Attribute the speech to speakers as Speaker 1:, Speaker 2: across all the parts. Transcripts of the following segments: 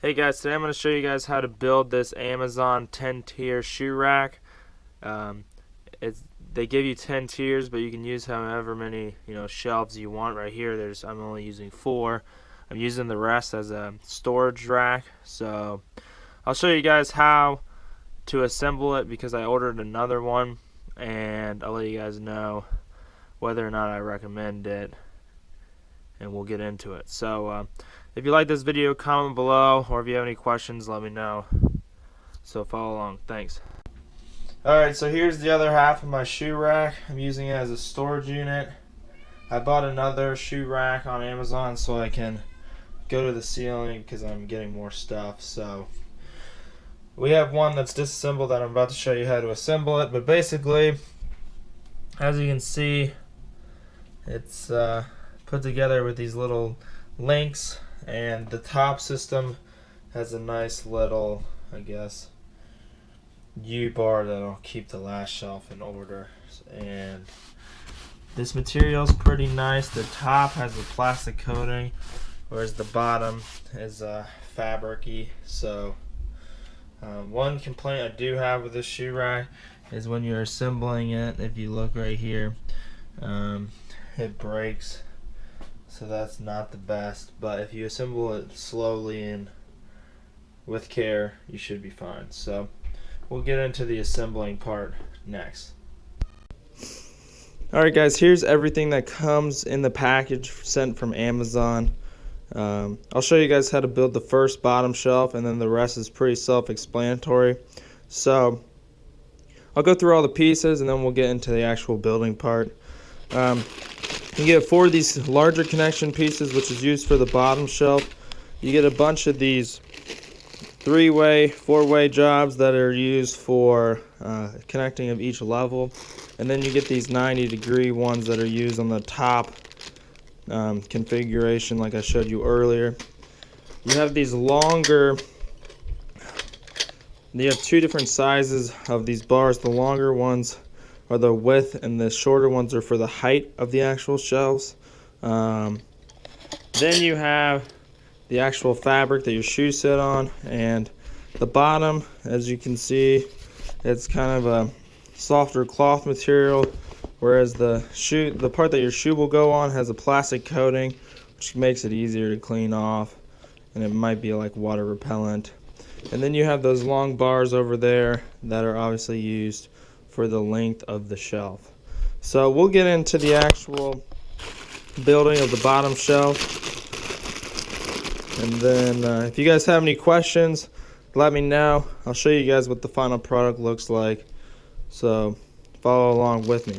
Speaker 1: Hey guys, today I'm going to show you guys how to build this Amazon 10 tier shoe rack. Um, they give you 10 tiers, but you can use however many shelves you want. Right here, I'm only using 4. I'm using the rest as a storage rack. So I'll show you guys how to assemble it because I ordered another one, and I'll let you guys know whether or not I recommend it, and we'll get into it. So if you like this video, comment below, or if you have any questions, let me know. So follow along. Thanks. Alright, so here's the other half of my shoe rack. I'm using it as a storage unit. I bought another shoe rack on Amazon so I can go to the ceiling because I'm getting more stuff. So we have one that's disassembled that I'm about to show you how to assemble it. But basically, as you can see, it's put together with these little links, and the top system has a nice little, I guess, U-bar that'll keep the last shelf in order. And this material is pretty nice. The top has a plastic coating, whereas the bottom is fabric-y. So one complaint I do have with this shoe rack is when you're assembling it, if you look right here, it breaks. So that's not the best, but if you assemble it slowly and with care, you should be fine. So we'll get into the assembling part next. Alright guys, here's everything that comes in the package sent from Amazon. I'll show you guys how to build the first bottom shelf, and then the rest is pretty self-explanatory. So I'll go through all the pieces and then we'll get into the actual building part. You get 4 of these larger connection pieces, which is used for the bottom shelf. You get a bunch of these 3-way, 4-way jobs that are used for connecting of each level. And then you get these 90-degree ones that are used on the top configuration like I showed you earlier. You have these longer, you have 2 different sizes of these bars. The longer ones are the width, and the shorter ones are for the height of the actual shelves. Then you have the actual fabric that your shoes sit on, and the bottom, as you can see, it's kind of a softer cloth material, whereas the part that your shoe will go on has a plastic coating, which makes it easier to clean off, and it might be like water repellent. And then you have those long bars over there that are obviously used for the length of the shelf. So we'll get into the actual building of the bottom shelf, and then if you guys have any questions, let me know. I'll show you guys what the final product looks like, so follow along with me.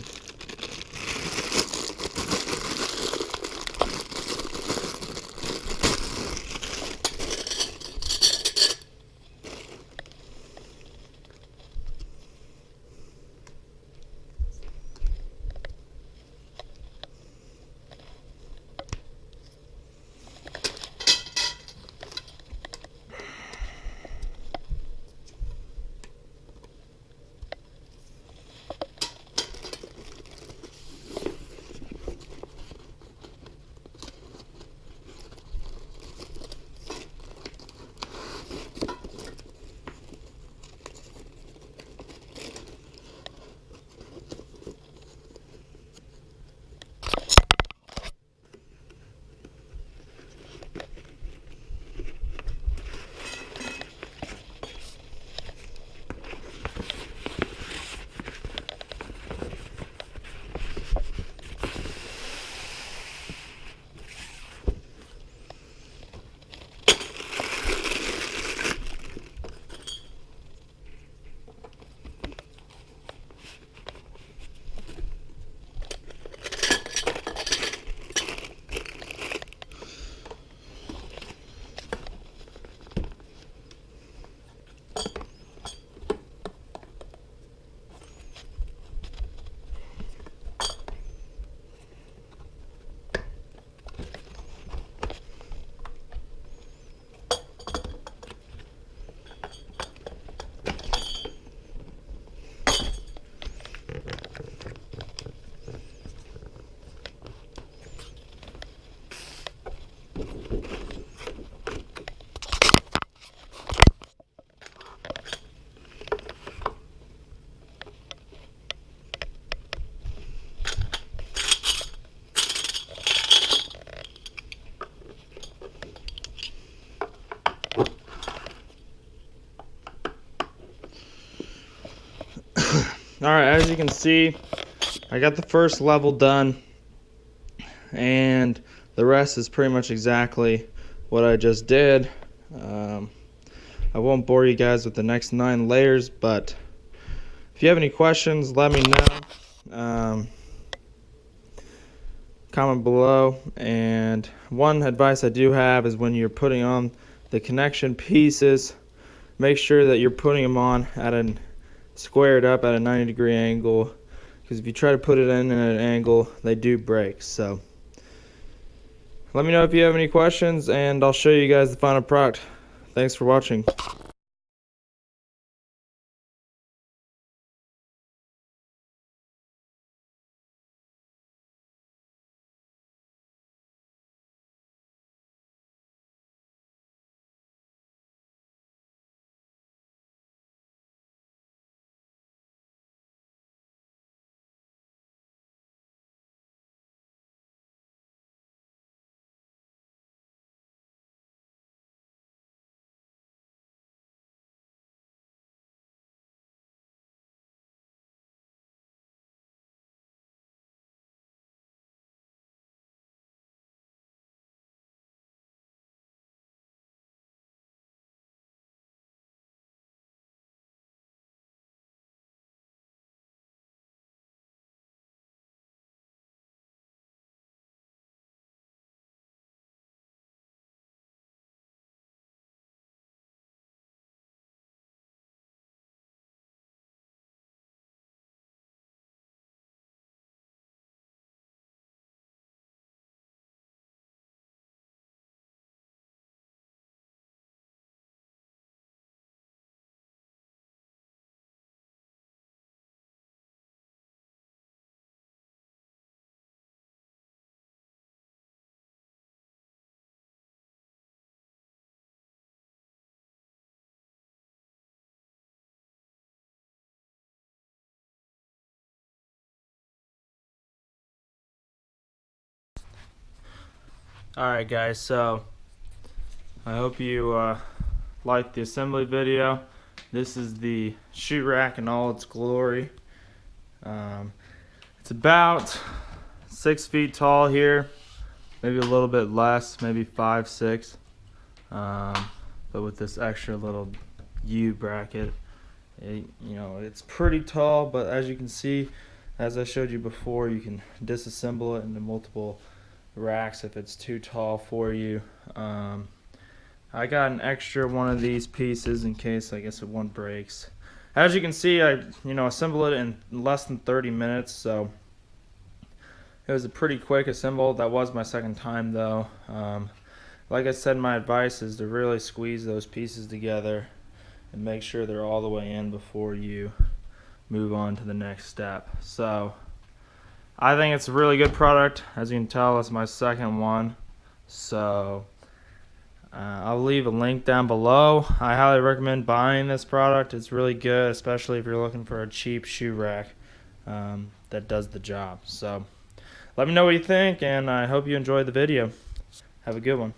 Speaker 1: Alright, as you can see, I got the first level done, and the rest is pretty much exactly what I just did. I won't bore you guys with the next 9 layers, but if you have any questions, let me know. Comment below. And one advice I do have is when you're putting on the connection pieces, make sure that you're putting them on at a squared up at a 90-degree angle, because if you try to put it in at an angle, they do break. So let me know if you have any questions, and I'll show you guys the final product. Thanks for watching. Alright guys, so I hope you liked the assembly video. This is the shoe rack in all its glory. It's about 6 feet tall here, maybe a little bit less, maybe 5, 6. But with this extra little U bracket, it's pretty tall. But as you can see, as I showed you before, you can disassemble it into multiple racks if it's too tall for you. I got an extra one of these pieces in case, I guess, if one breaks. As you can see, I assembled it in less than 30 minutes, so it was a pretty quick assemble. That was my second time though. Like I said, my advice is to really squeeze those pieces together and make sure they're all the way in before you move on to the next step. So I think it's a really good product. As you can tell, it's my second one. So I'll leave a link down below. I highly recommend buying this product. It's really good, especially if you're looking for a cheap shoe rack that does the job. So let me know what you think, and I hope you enjoyed the video. Have a good one.